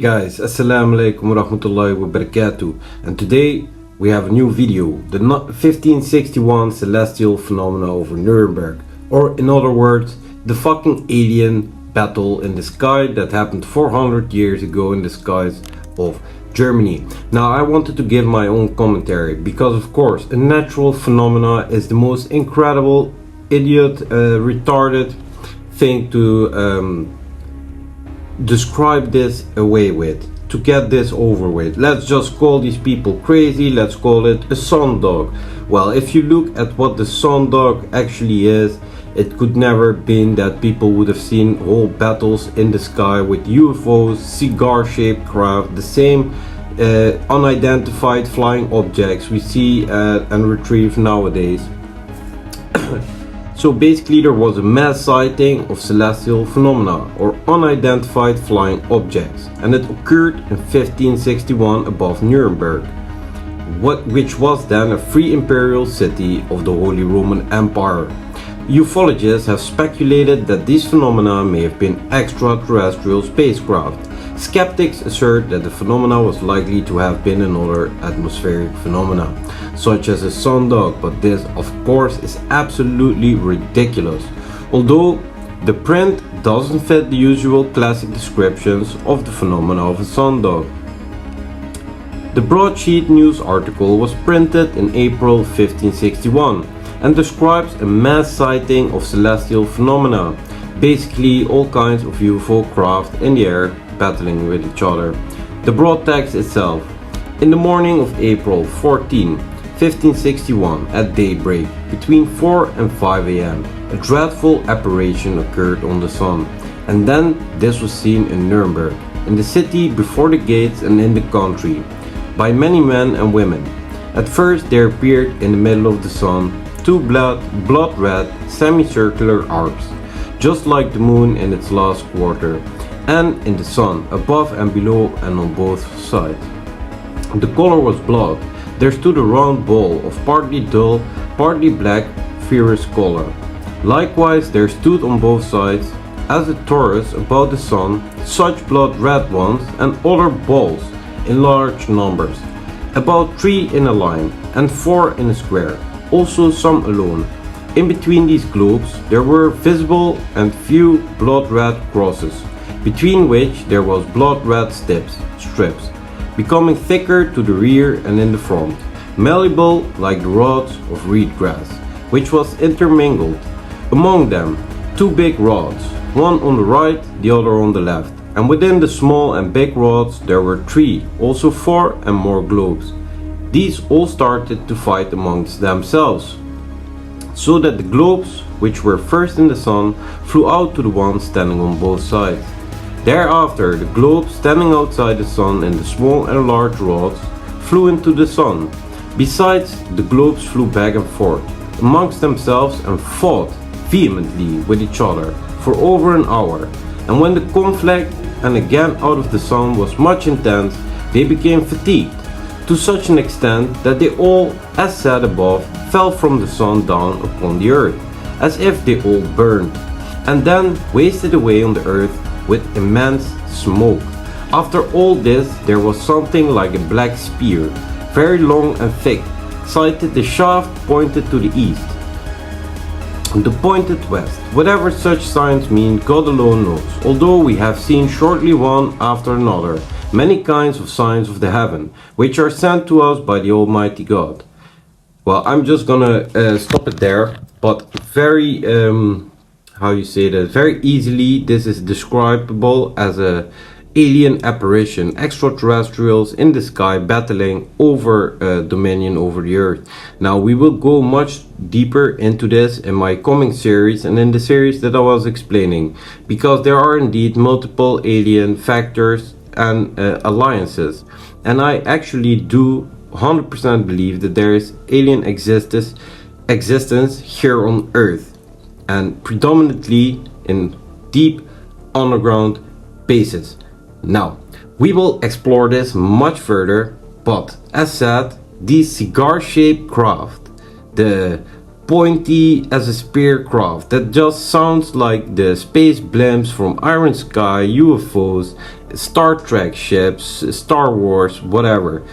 Guys, assalamu alaikum wa rahmatullahi wa barakatuh, and today we have a new video, the 1561 celestial phenomena over Nuremberg, or in other words, the fucking alien battle in the sky that happened 400 years ago in the skies of Germany. Now I wanted to give my own commentary, because of course a natural phenomena is the most incredible, retarded thing to describe this away with, to get this over with. Let's just call these people crazy, let's call it a sundog. Well, if you look at what the sundog actually is, it could never have been that people would have seen whole battles in the sky with UFOs, cigar-shaped craft, the same unidentified flying objects we see and retrieve nowadays. So basically there was a mass sighting of celestial phenomena or unidentified flying objects, and it occurred in 1561 above Nuremberg, which was then a free imperial city of the Holy Roman Empire. Ufologists have speculated that these phenomena may have been extraterrestrial spacecraft. Skeptics assert that the phenomena was likely to have been another atmospheric phenomena, such as a sundog, but this of course is absolutely ridiculous, although the print doesn't fit the usual classic descriptions of the phenomena of a sundog. The broadsheet news article was printed in April 1561 and describes a mass sighting of celestial phenomena, basically all kinds of UFO craft in the air battling with each other. The broad text itself: in the morning of April 14, 1561 at daybreak, between 4 and 5 a.m., a dreadful apparition occurred on the sun, and then this was seen in Nuremberg, in the city, before the gates and in the country, by many men and women. At first there appeared in the middle of the sun two blood red semicircular arcs, just like the moon in its last quarter, and in the sun, above and below and on both sides. The color was blood. There stood a round ball of partly dull, partly black, fierce color. Likewise there stood on both sides, as a torus about the sun, such blood red ones and other balls in large numbers, about 3 in a line and 4 in a square, also some alone. In between these globes there were visible and few blood red crosses, between which there was blood red strips, becoming thicker to the rear and in the front, malleable like the rods of reed grass, which was intermingled. Among them, two big rods, one on the right, the other on the left, and within the small and big rods there were 3, also 4 and more globes. These all started to fight amongst themselves, so that the globes, which were first in the sun, flew out to the ones standing on both sides. Thereafter, the globes standing outside the sun and the small and large rods flew into the sun. Besides, the globes flew back and forth amongst themselves and fought vehemently with each other for over an hour. And when the conflict, and again out of the sun, was much intense, they became fatigued, to such an extent that they all, as said above, fell from the sun down upon the earth, as if they all burned, and then wasted away on the earth with immense smoke. After all this, there was something like a black spear, very long and thick, sighted. The shaft pointed to the east, the pointed west. Whatever such signs mean, God alone knows, although we have seen shortly one after another many kinds of signs of the heaven, which are sent to us by the Almighty God. Well, I'm just gonna stop it there, but very very easily this is describable as a alien apparition, extraterrestrials in the sky battling over dominion over the earth. Now we will go much deeper into this in my coming series and in the series that I was explaining, because there are indeed multiple alien factors and alliances, and I actually do 100% believe that there is alien existence here on Earth, and predominantly in deep underground bases. Now we will explore this much further, but as said, these cigar-shaped craft, the pointy as a spear craft that just sounds like the space blimps from Iron Sky, UFOs, Star Trek ships, Star Wars, whatever.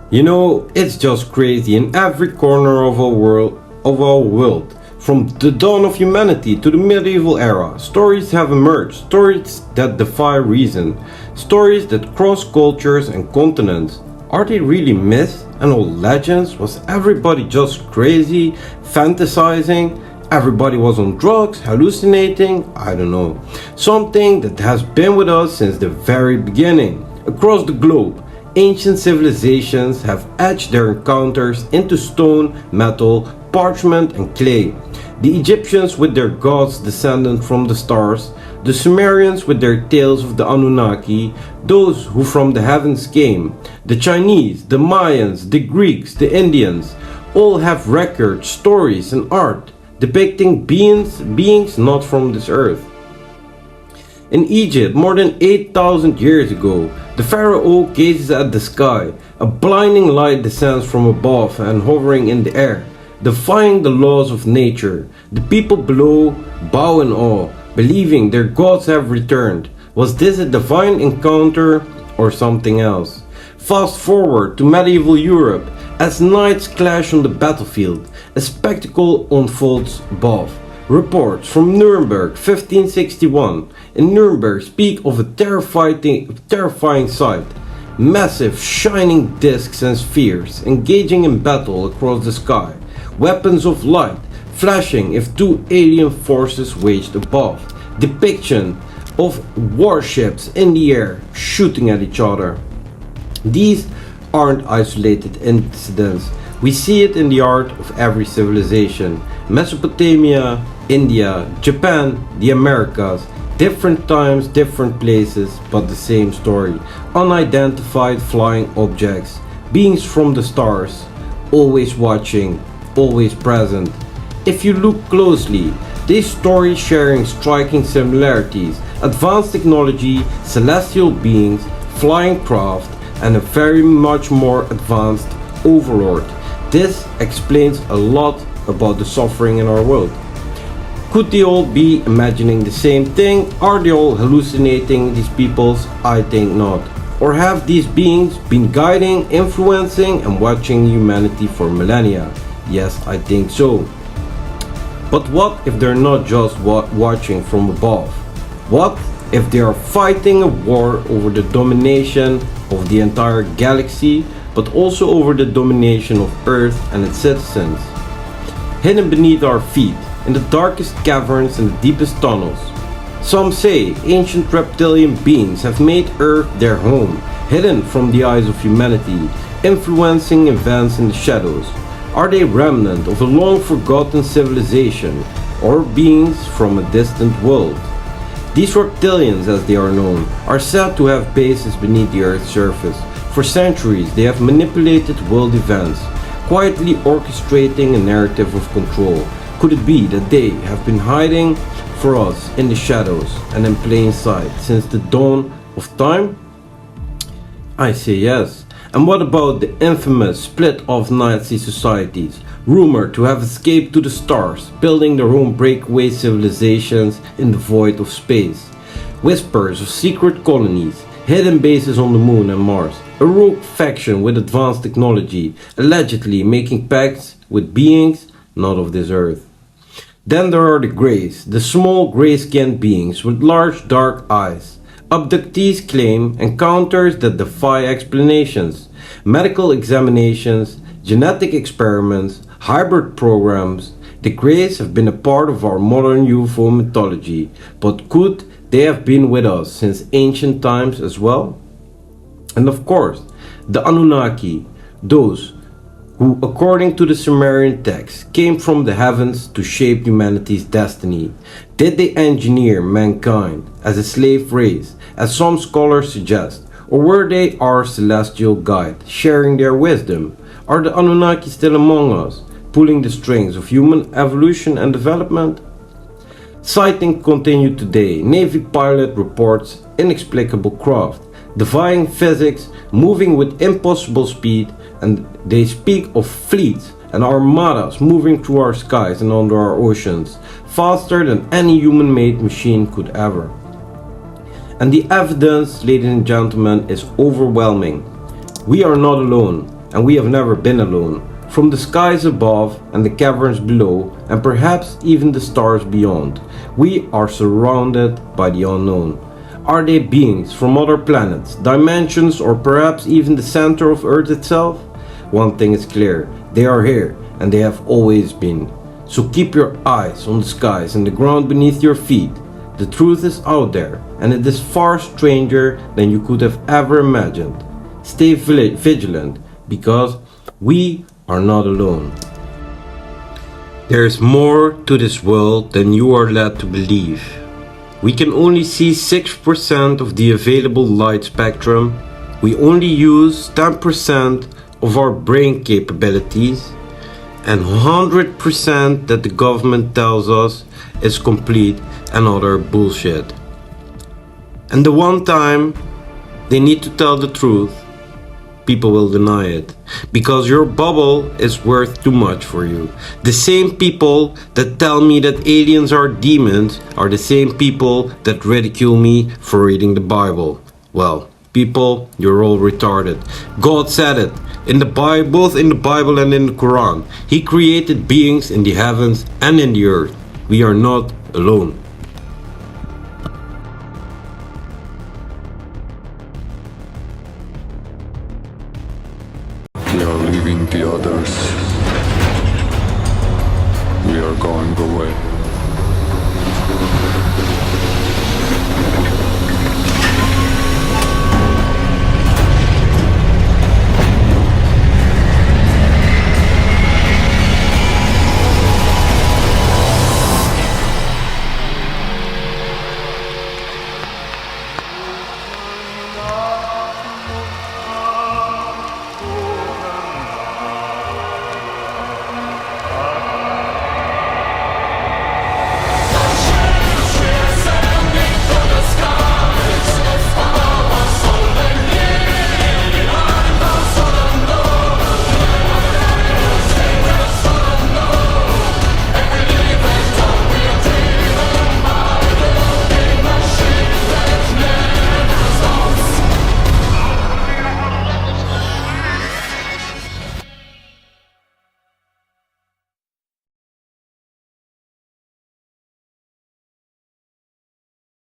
You know, it's just crazy in every corner of our world. From the dawn of humanity to the medieval era, stories have emerged, stories that defy reason, stories that cross cultures and continents. Are they really myths and old legends? Was everybody just crazy, fantasizing? Everybody was on drugs, hallucinating? I don't know. Something that has been with us since the very beginning. Across the globe, ancient civilizations have etched their encounters into stone, metal, parchment and clay. The Egyptians with their gods descended from the stars, the Sumerians with their tales of the Anunnaki, those who from the heavens came, the Chinese, the Mayans, the Greeks, the Indians, all have records, stories and art depicting beings not from this earth. In Egypt, more than 8,000 years ago, the pharaoh gazes at the sky. A blinding light descends from above and hovering in the air, defying the laws of nature. The people below bow in awe, believing their gods have returned. Was this a divine encounter or something else? Fast forward to medieval Europe. As knights clash on the battlefield, a spectacle unfolds above. Reports from Nuremberg 1561 in Nuremberg speak of a terrifying sight. Massive shining discs and spheres engaging in battle across the sky. Weapons of light flashing if two alien forces waged above. Depiction of warships in the air shooting at each other. These aren't isolated incidents. We see it in the art of every civilization. Mesopotamia, India, Japan, the Americas. Different times, different places, but the same story. Unidentified flying objects, beings from the stars, always watching, always present. If you look closely, these stories sharing striking similarities: advanced technology, celestial beings, flying craft, and a very much more advanced overlord. This explains a lot about the suffering in our world. Could they all be imagining the same thing? Are they all hallucinating, these peoples? I think not. Or have these beings been guiding, influencing and watching humanity for millennia? Yes, I think so. But what if they're not just watching from above? What if they are fighting a war over the domination of the entire galaxy, but also over the domination of Earth and its citizens? Hidden beneath our feet, in the darkest caverns and the deepest tunnels. Some say ancient reptilian beings have made Earth their home, hidden from the eyes of humanity, influencing events in the shadows. Are they remnant of a long forgotten civilization, or beings from a distant world? These reptilians, as they are known, are said to have bases beneath the Earth's surface. For centuries they have manipulated world events, quietly orchestrating a narrative of control. Could it be that they have been hiding for us in the shadows and in plain sight since the dawn of time? I say yes. And what about the infamous split-off Nazi societies, rumored to have escaped to the stars, building their own breakaway civilizations in the void of space? Whispers of secret colonies, hidden bases on the moon and Mars, a rogue faction with advanced technology, allegedly making pacts with beings not of this earth. Then there are the Greys, the small grey-skinned beings with large dark eyes. Abductees claim encounters that defy explanations. Medical examinations, genetic experiments, hybrid programs. The Greys have been a part of our modern UFO mythology, but could they have been with us since ancient times as well? And of course, the Anunnaki, those who, according to the Sumerian text, came from the heavens to shape humanity's destiny. Did they engineer mankind as a slave race, as some scholars suggest, or were they our celestial guide, sharing their wisdom? Are the Anunnaki still among us, pulling the strings of human evolution and development? Sightings continue today. Navy pilot reports inexplicable craft, defying physics, moving with impossible speed, and they speak of fleets and armadas moving through our skies and under our oceans, faster than any human-made machine could ever. And the evidence, ladies and gentlemen, is overwhelming. We are not alone, and we have never been alone. From the skies above and the caverns below, and perhaps even the stars beyond, we are surrounded by the unknown. Are they beings from other planets, dimensions, or perhaps even the center of Earth itself? One thing is clear, they are here, and they have always been. So keep your eyes on the skies and the ground beneath your feet. The truth is out there, and it is far stranger than you could have ever imagined. Stay vigilant, because we are not alone. There is more to this world than you are led to believe. We can only see 6% of the available light spectrum. We only use 10% of our brain capabilities, and 100% that the government tells us is complete and other bullshit. And the one time they need to tell the truth, people will deny it, because your bubble is worth too much for you. The same people that tell me that aliens are demons are the same people that ridicule me for reading the Bible. Well, people, you're all retarded. God said it in the Bible, both in the Bible and in the Quran. He created beings in the heavens and in the earth. We are not alone. We are leaving the others. We are going away.